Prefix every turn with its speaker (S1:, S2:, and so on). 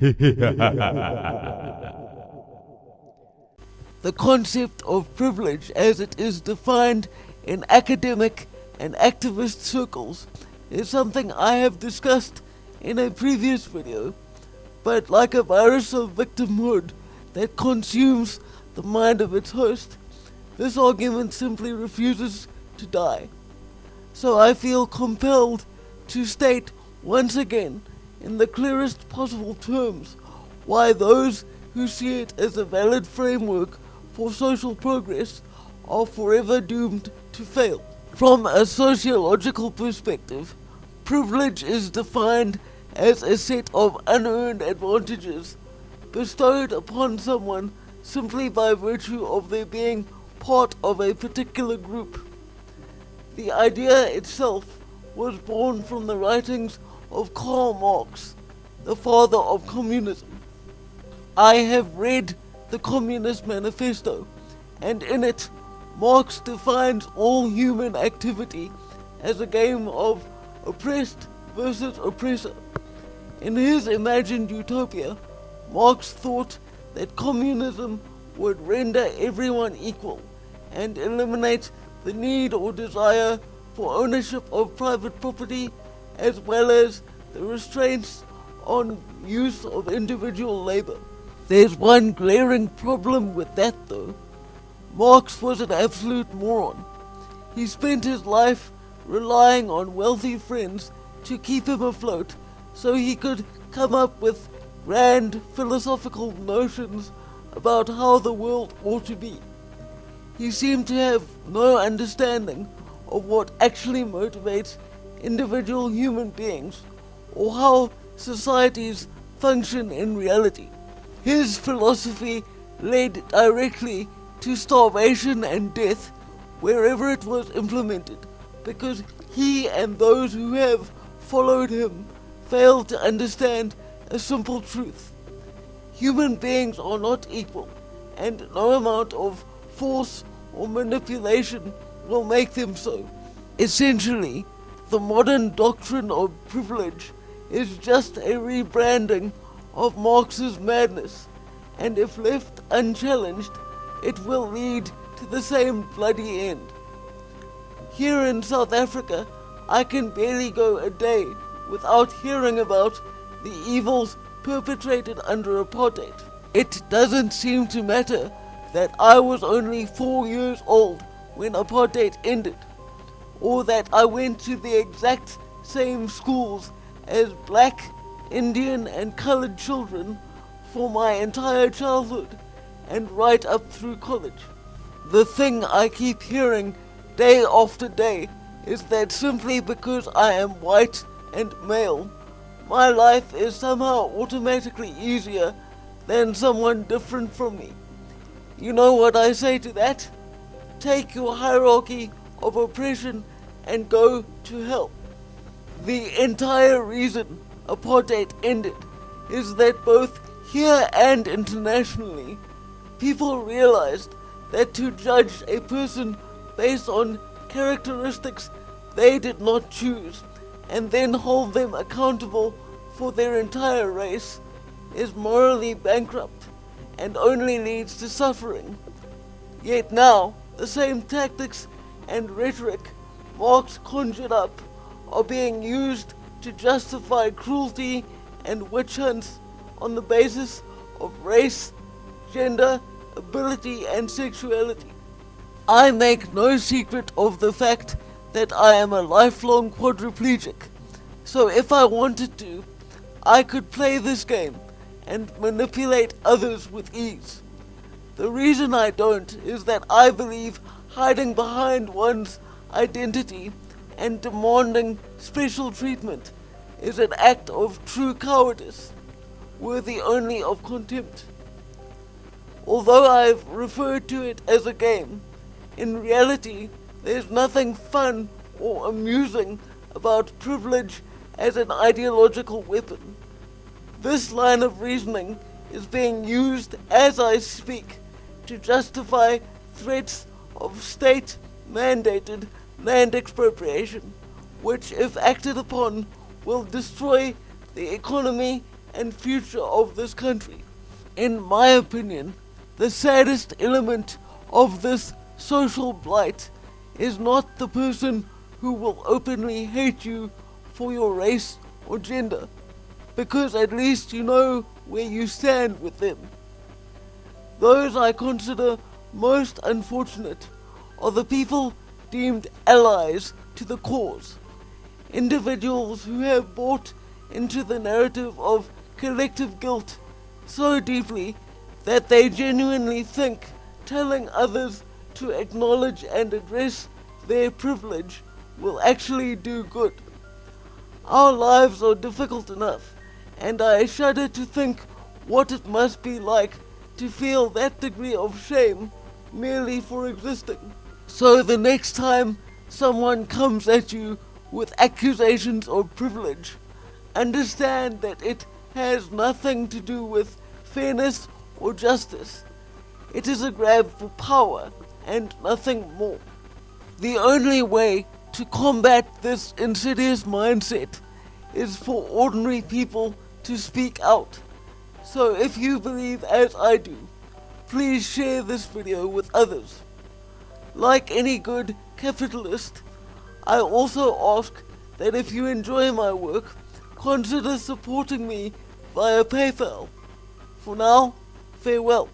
S1: The concept of privilege as it is defined in academic and activist circles is something I have discussed in a previous video, but like a virus of victimhood that consumes the mind of its host, this argument simply refuses to die. So I feel compelled to state once again, in the clearest possible terms, why those who see it as a valid framework for social progress are forever doomed to fail. From a sociological perspective, privilege is defined as a set of unearned advantages bestowed upon someone simply by virtue of their being part of a particular group. The idea itself was born from the writings of Karl Marx, the father of communism. I have read the Communist Manifesto, and in it, Marx defines all human activity as a game of oppressed versus oppressor. In his imagined utopia, Marx thought that communism would render everyone equal and eliminate the need or desire for ownership of private property, as well as the restraints on use of individual labor. There's one glaring problem with that though. Marx was an absolute moron. He spent his life relying on wealthy friends to keep him afloat so he could come up with grand philosophical notions about how the world ought to be. He seemed to have no understanding of what actually motivates individual human beings or how societies function in reality. His philosophy led directly to starvation and death wherever it was implemented, because he and those who have followed him failed to understand a simple truth. Human beings are not equal, and no amount of force or manipulation will make them so. Essentially, the modern doctrine of privilege is just a rebranding of Marx's madness, and if left unchallenged, it will lead to the same bloody end. Here in South Africa, I can barely go a day without hearing about the evils perpetrated under apartheid. It doesn't seem to matter that I was only 4 years old when apartheid ended, or that I went to the exact same schools as black, Indian and colored children for my entire childhood and right up through college. The thing I keep hearing day after day is that simply because I am white and male, my life is somehow automatically easier than someone different from me. You know what I say to that? Take your hierarchy of oppression and go to hell. The entire reason apartheid ended is that both here and internationally, people realized that to judge a person based on characteristics they did not choose and then hold them accountable for their entire race is morally bankrupt and only leads to suffering. Yet now, the same tactics and rhetoric Marx conjured up are being used to justify cruelty and witch hunts on the basis of race, gender, ability, and sexuality. I make no secret of the fact that I am a lifelong quadriplegic, so if I wanted to, I could play this game and manipulate others with ease. The reason I don't is that I believe hiding behind one's identity and demanding special treatment is an act of true cowardice, worthy only of contempt. Although I've referred to it as a game, in reality there's nothing fun or amusing about privilege as an ideological weapon. This line of reasoning is being used as I speak to justify threats of state-mandated land expropriation, which, if acted upon, will destroy the economy and future of this country. In my opinion, the saddest element of this social blight is not the person who will openly hate you for your race or gender, because at least you know where you stand with them. Those I consider most unfortunate are the people deemed allies to the cause, individuals who have bought into the narrative of collective guilt so deeply that they genuinely think telling others to acknowledge and address their privilege will actually do good. Our lives are difficult enough, and I shudder to think what it must be like to feel that degree of shame merely for existing. So the next time someone comes at you with accusations of privilege, understand that it has nothing to do with fairness or justice. It is a grab for power and nothing more. The only way to combat this insidious mindset is for ordinary people to speak out. So if you believe as I do, please share this video with others. Like any good capitalist, I also ask that if you enjoy my work, consider supporting me via PayPal. For now, farewell.